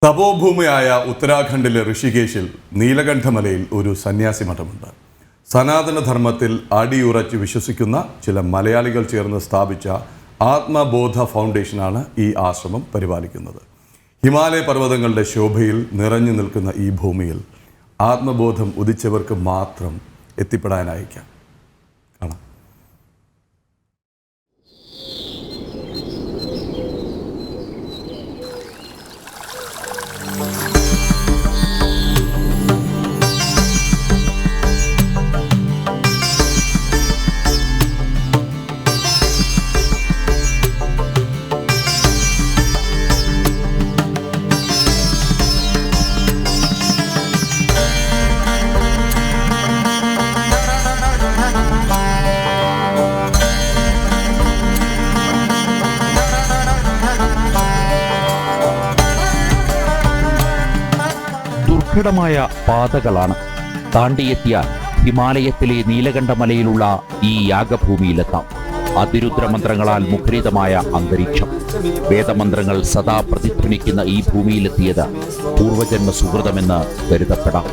തപോഭൂമിയായ ഉത്തരാഖണ്ഡിലെ ഋഷികേശിൽ നീലകണ്ഠമലയിൽ ഒരു സന്യാസി മഠമുണ്ട്. സനാതനധർമ്മത്തിൽ അടിയുറച്ച് വിശ്വസിക്കുന്ന ചില മലയാളികൾ ചേർന്ന് സ്ഥാപിച്ച ആത്മബോധ ഫൗണ്ടേഷനാണ് ഈ ആശ്രമം പരിപാലിക്കുന്നത്. ഹിമാലയ പർവ്വതങ്ങളുടെ ശോഭയിൽ നിറഞ്ഞു നിൽക്കുന്ന ഈ ഭൂമിയിൽ ആത്മബോധം ഉദിച്ചവർക്ക് മാത്രം എത്തിപ്പെടാനായിരിക്കാം. കാണാം. ദുർഘടമായ പാതകളാണ്. താണ്ടിയെത്തിയാൽ ഹിമാലയത്തിലെ നീലകണ്ഠമലയിലുള്ള ഈ യാഗഭൂമിയിലെത്താം. അതിരുദ്രമന്ത്രങ്ങളാൽ മുഖരിതമായ അന്തരീക്ഷം. വേദമന്ത്രങ്ങൾ സദാ പ്രതിധ്വനിക്കുന്ന ഈ ഭൂമിയിലെത്തിയത് പൂർവജന്മ സുഹൃതമെന്ന് കരുതപ്പെടാം.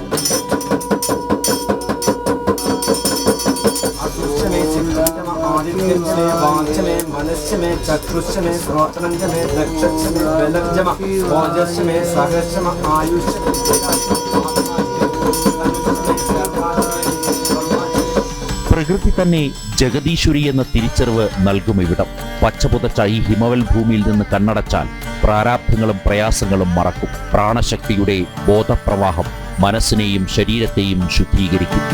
പ്രകൃതി തന്നെ ജഗദീശ്വരി എന്ന തിരിച്ചറിവ് നൽകും ഇവിടം. പച്ചപുതച്ച ഈ ഹിമവൽ ഭൂമിയിൽ നിന്ന് കണ്ണടച്ചാൽ പ്രാരാബ്ധങ്ങളും പ്രയാസങ്ങളും മറക്കും. പ്രാണശക്തിയുടെ ബോധപ്രവാഹം മനസ്സിനെയും ശരീരത്തെയും ശുദ്ധീകരിക്കും.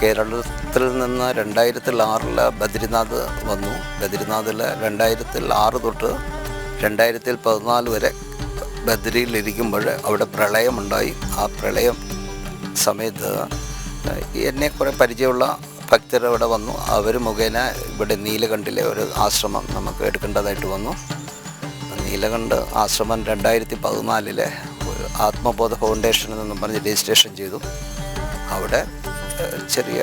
കേരളത്തിൽ നിന്ന് 2006 ബദ്രിനാഥ് വന്നു. ബദ്രിനാഥിൽ 2006 തൊട്ട് 2014 വരെ ബദ്രിയിലിരിക്കുമ്പോൾ അവിടെ പ്രളയമുണ്ടായി. ആ പ്രളയം സമയത്ത് എന്നെ കുറേ പരിചയമുള്ള ഭക്തർ അവിടെ വന്നു. അവർ മുഖേന ഇവിടെ നീലകണ്ഠിലെ ഒരു ആശ്രമം നമുക്ക് എടുക്കേണ്ടതായിട്ട് വന്നു. നീലകണ്ഠ് ആശ്രമം 2014 ഒരു ആത്മബോധ ഫൗണ്ടേഷൻ എന്നും പറഞ്ഞ് രജിസ്ട്രേഷൻ ചെയ്തു. അവിടെ ചെറിയ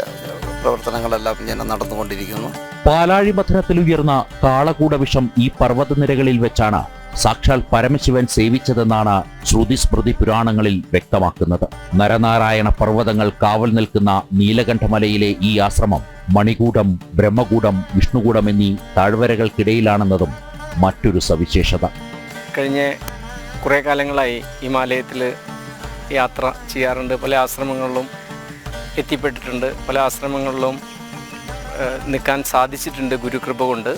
പ്രവർത്തനങ്ങളെല്ലാം ഇങ്ങനെ നടന്നുകൊണ്ടിരിക്കുന്നു. പാലാഴി മഥനത്തിൽ ഉയർന്ന കാളകൂടവിഷം ഈ പർവ്വതനിരകളിൽ വെച്ചാണ് സാക്ഷാൽ പരമശിവൻ സേവിച്ചതെന്നാണ് ശ്രുതിസ്മൃതി പുരാണങ്ങളിൽ വ്യക്തമാക്കുന്നത്. നരനാരായണ പർവ്വതങ്ങൾ കാവൽ നിൽക്കുന്ന നീലകണ്ഠമലയിലെ ഈ ആശ്രമം മണികൂടം, ബ്രഹ്മകൂടം, വിഷ്ണുകൂടം എന്നീ താഴ്വരകൾക്കിടയിലാണെന്നതും മറ്റൊരു സവിശേഷത. കഴിഞ്ഞ കുറേ കാലങ്ങളായി ഹിമാലയത്തിൽ യാത്ര ചെയ്യാറുണ്ട്. പല ആശ്രമങ്ങളിലും എത്തിപ്പെട്ടിട്ടുണ്ട്. പല ആശ്രമങ്ങളിലും നിൽക്കാൻ സാധിച്ചിട്ടുണ്ട് ഗുരുകൃപ കൊണ്ട്.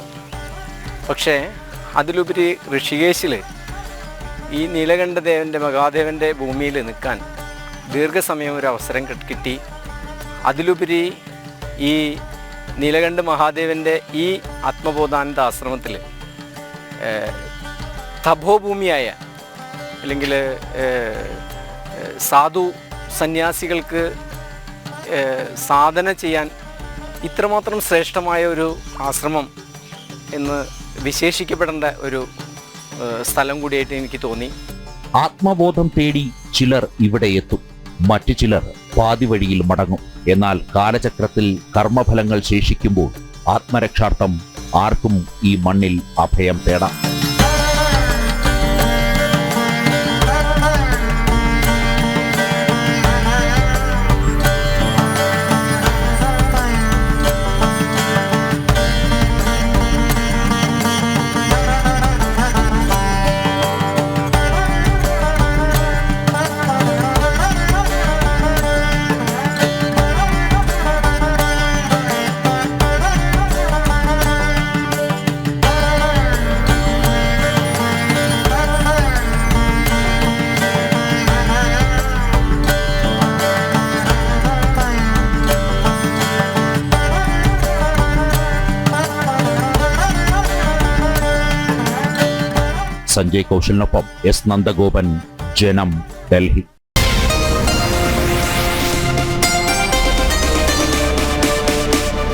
പക്ഷേ അതിലുപരി ഋഷികേശിൽ ഈ നീലകണ്ഠദേവൻ്റെ മഹാദേവൻ്റെ ഭൂമിയിൽ നിൽക്കാൻ ദീർഘസമയം ഒരു അവസരം കിട്ടി. അതിലുപരി ഈ നീലകണ്ഠ മഹാദേവൻ്റെ ഈ ആത്മബോധാനന്ദ ആശ്രമത്തിൽ തപോഭൂമിയായ അല്ലെങ്കിൽ സാധു സന്യാസികൾക്ക് സാധന ചെയ്യാൻ ഇത്രമാത്രം ശ്രേഷ്ഠമായ ഒരു ആശ്രമം എന്ന് വിശേഷിക്കപ്പെടേണ്ട ഒരു സ്ഥലം കൂടിയായിട്ട് എനിക്ക് തോന്നി. ആത്മബോധം തേടി ചിലർ ഇവിടെ എത്തും, മറ്റു ചിലർ പാതി വഴിയിൽ മടങ്ങും. എന്നാൽ കാലചക്രത്തിൽ കർമ്മഫലങ്ങൾ ശേഷിക്കുമ്പോൾ ആത്മരക്ഷാർത്ഥം ആർക്കും ഈ മണ്ണിൽ അഭയം തേടാം. സഞ്ജയ് കൗശലിനൊപ്പം എസ് നന്ദഗോപൻ, ജനം, ഡൽഹി.